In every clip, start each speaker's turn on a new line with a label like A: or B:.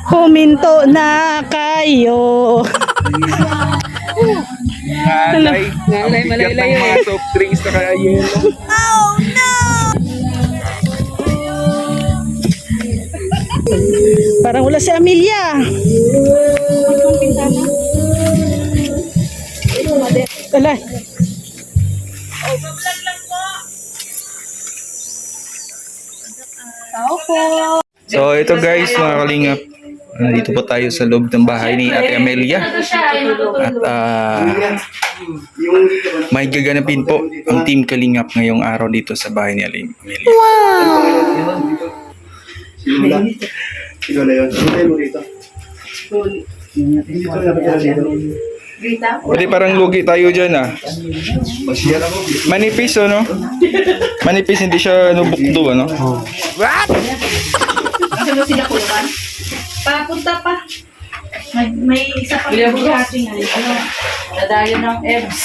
A: Huminto na kayo.
B: Ngalay.
A: Ngalay,
B: Ang bigat ng
A: malayo
B: mga soft drinks na kaya yun.
A: Parang wala si Amelia. Ala.
B: So ito guys, mga kalingap. Nandito po tayo sa loob ng bahay ni Ate Amelia. At may gaganapin po ang Team Kalingap ngayong araw dito sa bahay ni Amelia.
C: Sino na yun? Sino mo dito? Hindi ko napatala dito.
B: Pwede parang lugi tayo dyan ah.
C: Masiyar ako.
B: Manipis no? Manipis, hindi siya nubukdo ano?
D: Ano sila kulban? Papunta pa. May isa pa ating ano, nadayo ng EBS.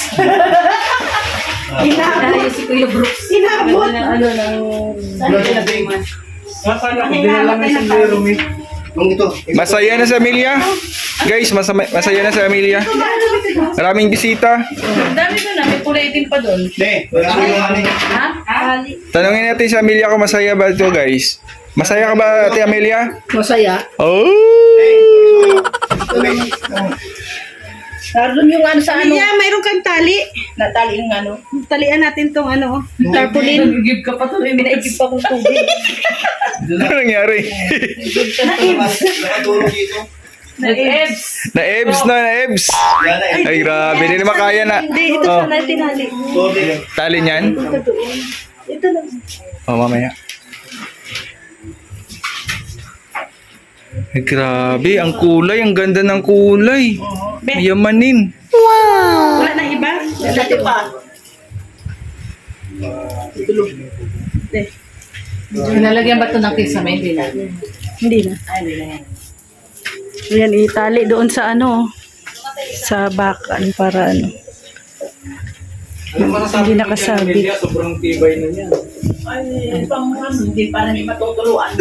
D: Nadayo si Kuya Brooks. Sinabot. Ano ng agreement.
C: Dinala na si Rumi. Nung ito.
B: Masaya na si Amelia. Guys, masaya na si Amelia. Maraming bisita.
D: Dami doon na, may kulay itim pa doon.
C: Hindi. Wala ko yung ano.
D: Ha? Ali.
B: Tanungin natin si Amelia kung masaya ba ito guys. Masaya ka ba Ate Amelia?
A: Masaya.
B: Oh!
A: Naroon yung ano sa ano.
D: Amelia, mayroon kang tali.
A: Natali yung ano.
D: Talian natin tong ano.
A: Tarpaulin.
D: Nag-give ka pa to. Minaigib pa kong tubig.
B: Ano nangyari?
C: Nakatulog dito.
D: Nag-EBS.
B: Na-ebs.
C: Yan na eh.
B: Ay grabe, hindi na makaya na.
D: Hindi, ito
B: Oh,
D: sana tinali.
C: Tubig.
B: tali niyan?
D: Ito lang.
B: Oh, mamaya. Ay, grabe, ang kulay, ang ganda ng kulay. Mayamanin.
D: Wala na iba?
A: Dati pa.
D: Nalagyan ba ito ng kisame? Hindi na.
A: Hindi na. Ayan, itali doon sa ano. Sa bakan para ano. Hindi nakasabit.
B: Sobrang tibay na niya.
D: Ay, pang hindi pa namin matutuluan.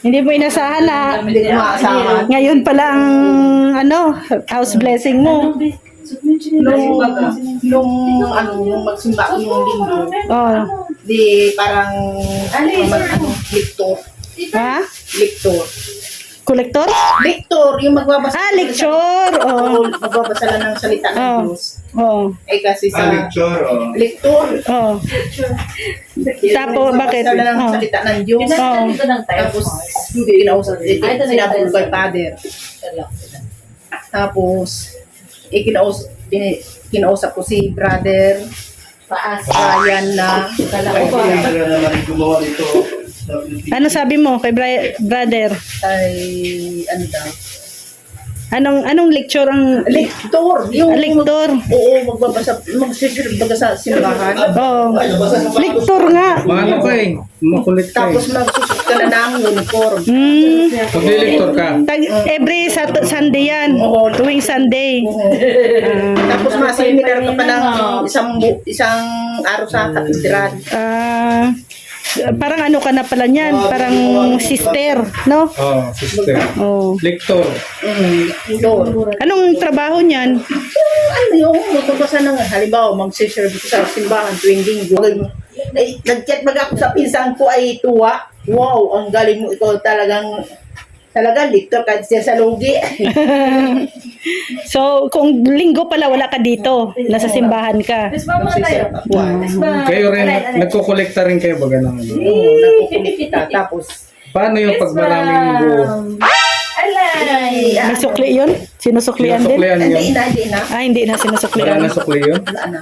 A: Hindi mo inasahan na.
D: Hindi ko maasahan.
A: Ngayon pala ang ano, house blessing mo.
E: Nung magsimba ko yung linggo,
A: Oh.
E: di parang lector.
A: Ha?
E: Lector.
A: Kolektor?
E: Lector, yung magbabasa.
A: Lecture. Oh.
E: Magbabasa lang ng salita ng
A: Oh.
E: Diyos.
A: Oh.
E: Eh kasi sa
C: Lecture.
E: lector,
A: Oh. Tapos, bakit?
E: magbabasa lang ng
A: Oh.
E: salita ng Diyos.
A: Oh.
D: Ito ng
E: Tapos, hindi kinausap. Sinabi ko kay Father. Tapos, kinausap ko si Brother
D: Paas.
E: Ryan na
C: Kaya naman gumawa dito.
A: Ano sabi mo kay brother?
E: ay ano daw.
A: Anong lecture ang
E: Lector! Yung
A: lector?
E: oo, magbaga sa simbahan.
A: Oh. Lector nga.
B: Paano ka eh? Makulit ka
E: Tapos magsusot ka na ng uniform.
B: Paglilektor ka.
A: Every Sunday yan. Tuwing Sunday.
E: Tapos maseminar ka pa ng isang araw sa katedral.
A: Parang ano ka na pala niyan? Parang sister, no?
B: Oh, sister.
A: Oh.
B: Lektor.
E: Lector.
A: Anong trabaho niyan?
E: Ano yung magbabasa ng halimbawa, magsiserve ko sa simbahan tuwing linggo. Ay, nag-chat mag ako sa pinsan ko ay tuwa. Wow, ang galing mo ito talagang lector kahit siya sa lugi.
A: So, kung linggo pala wala ka dito, nasa simbahan ka.
D: Tapos mama tayo.
B: Kayo rin, nagkukolekta rin kayo baga ng ano?
E: Oo, nagkukulit kita. Tapos,
B: Paano yung pag maraming buo?
D: Alay.
A: May sukli yun? Sinusuklian din?
B: Sinusuklian yun?
E: hindi na.
A: Ah, hindi na
B: Wala
A: sinusuklian.
B: na sukli yun?
E: Wala na.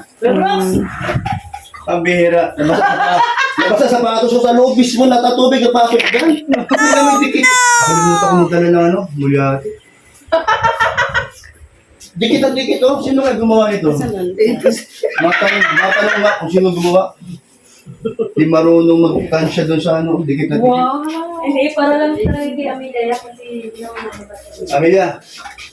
C: Ang bihira. Nabasa sapatos ko sa loob mismo, natatubig at pasok dyan. Hindi naman dikit. Ako limutan ko magdala ng ano, mulyati. Dikit at dikit oh. Sino kayo gumawa nito? Matanong nga kung sino gumawa. Di marunong magtansya doon sa ano, dikit na dikit.
D: Hindi, para lang talaga kay Amelia kasi hindi naman nakabasa.
C: Amelia,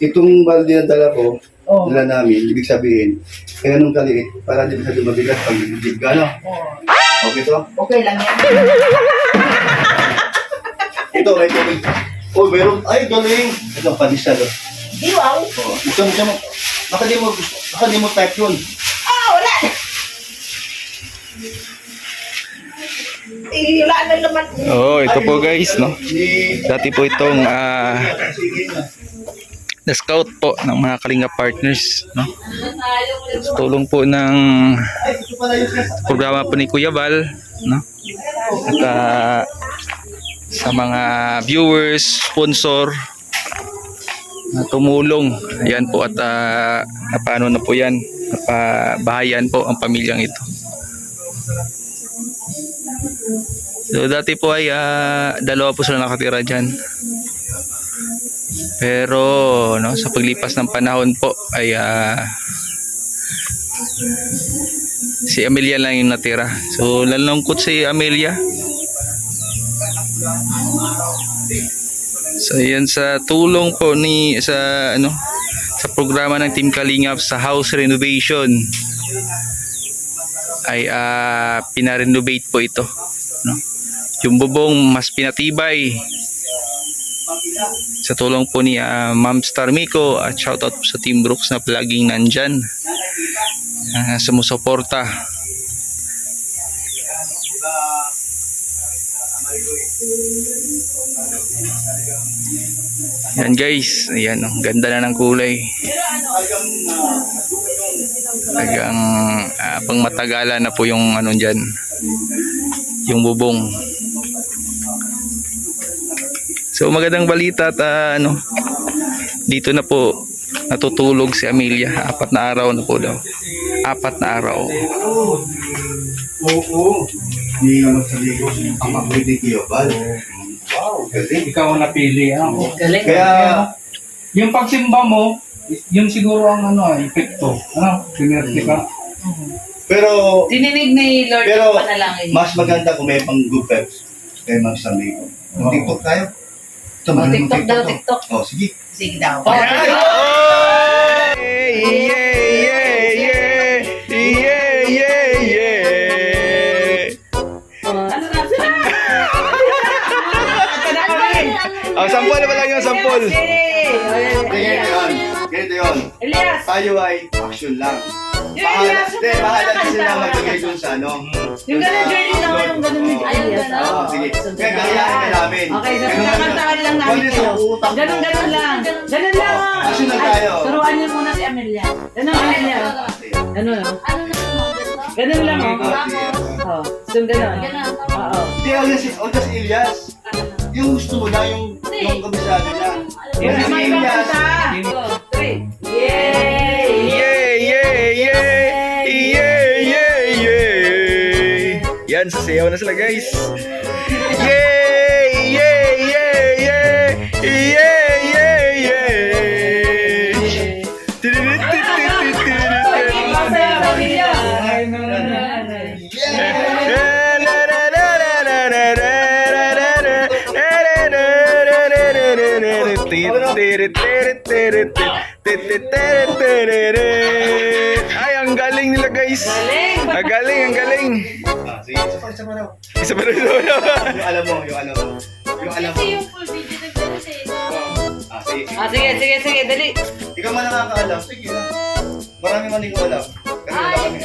C: itong balde na dala ko,
E: Oh.
C: dala namin, ibig sabihin, kaya nung kaliit, para di masyado mabigat pag dibdib ka, no? Okay to?
E: Okay lang yan.
C: Ito, may tubig. Oh, meron. Ay, galing. Ito, panisal. Oh.
E: Wow.
C: Ito mo. Baka di mo type yun.
E: Ah, wala. Wala na naman.
B: Oh, ito po guys, no.
C: Ni...
B: Dati po itong
C: Sige na.
B: na scout po ng mga Kalinga partners, no. Sa tulong po ng
C: Ay, gusto pala yun.
B: programa po ni Kuya Val, no. At sa mga viewers, sponsor na tumulong. Ayan po at napano na po yan. Napabahayan po ang pamilyang ito. So dati po ay dalawa po sila nakatira dyan. Pero no, sa paglipas ng panahon po ay si Amelia lang yung natira. So lalungkot si Amelia. So yan sa tulong po sa programa ng Team Kalingap sa house renovation ay pina-renovate po ito, no? Yung bubong mas pinatibay sa tulong po ni Ma'am Star Miko, at shoutout po sa Team Brooks na palaging nandyan sumusuporta. Yan guys, ayan, oh, ganda na ng kulay. Talagang pangmatagalan na po yung ano dyan, yung bubong. So magandang balita at dito na po natutulog si Amelia. 4 na araw na po daw. 4 na araw.
C: Oo. Hindi ka magsaligo. Ang magbili kayo, Val. Wow, galing.
F: Ikaw ang napili, ano?
D: Galing.
C: Kaya,
F: Yung pagsimba mo, yun siguro ang epekto. Ano? Pinerte ka.
C: pero,
D: Dininig ni Lord
C: Pero,
D: yung panalangin.
C: mas maganda kung may pang good vibes kay Ma'am Star Miko.
F: Oo.
C: TikTok tayo. Ito,
D: Oh,
C: magaling
D: TikTok daw,
C: to.
D: TikTok.
C: Oh, sige.
E: Sige daw.
D: Ano na sila?
B: Ang sampol na lang yung sampol.
C: Ganito yun. Ganito yun.
D: Elias!
C: Tayo ay action lang.
D: Yung
C: Bahala,
D: Elias,
C: hindi,
D: yung
C: bahala na sila
D: kanta.
C: magbigay dun sa ano.
D: Yung gano'n journey naman, yung gano'n ni
C: Oo.
D: Elias.
C: Oo, sige. Kaya gagayahin ka namin.
D: Okay, so
C: Ganun lang
D: kakantahan lang namin
C: Kundi sa
D: kayo.
C: utak mo.
D: Ganun lang. Ganun lang.
C: Oh, action lang tayo.
D: Turuan niyo muna si Amelia. Ganun, Amelia. Ganun, oh. Ganun lang, oh. Oh, so ganun. Oo.
C: Hindi, huwag na si Elias. Yung gusto mo na, yung kabisado na.
D: Yung
C: Kasi si
D: may
C: Elias.
D: kanta. 2, 3. Yay!
B: Yan, sasayaw na sila guys. Yay! Yay! Yay! Yay! Yay! Yay! Yay!
D: Masaya ang pamilya.
B: Ay, ang galing nila guys.
D: Galing!
B: Ang galing, ang galing.
C: Sige, isa pa daw.
B: Isa pa rin daw.
C: Yung alam mo. Yung alam mo.
D: full video nagdala
C: Sige.
D: sige, dali.
C: Ikaw man nakakaalam. Sige na. Marami man hindi ko alam. Ganun lang kami.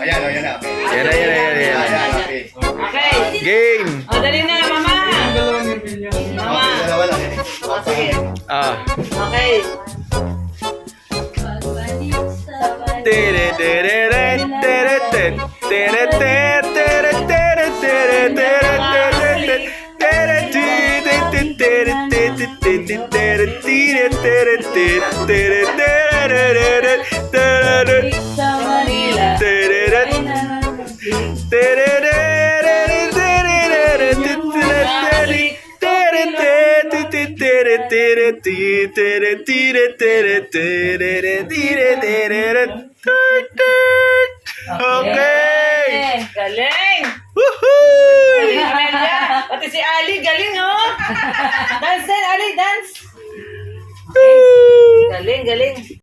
C: Ayan, ayan na. Okay.
B: Yan na, yan na, yan na, yan na.
C: Okay.
D: Okay.
B: Game.
D: O, dali na, mama. Mama.
C: Okay, dalawa lang.
D: O, sige. Okay. Sa Manila.
B: Okay.
D: Galing! si Ali, galing oh. Dance din, Ali, dance. Galing, galing.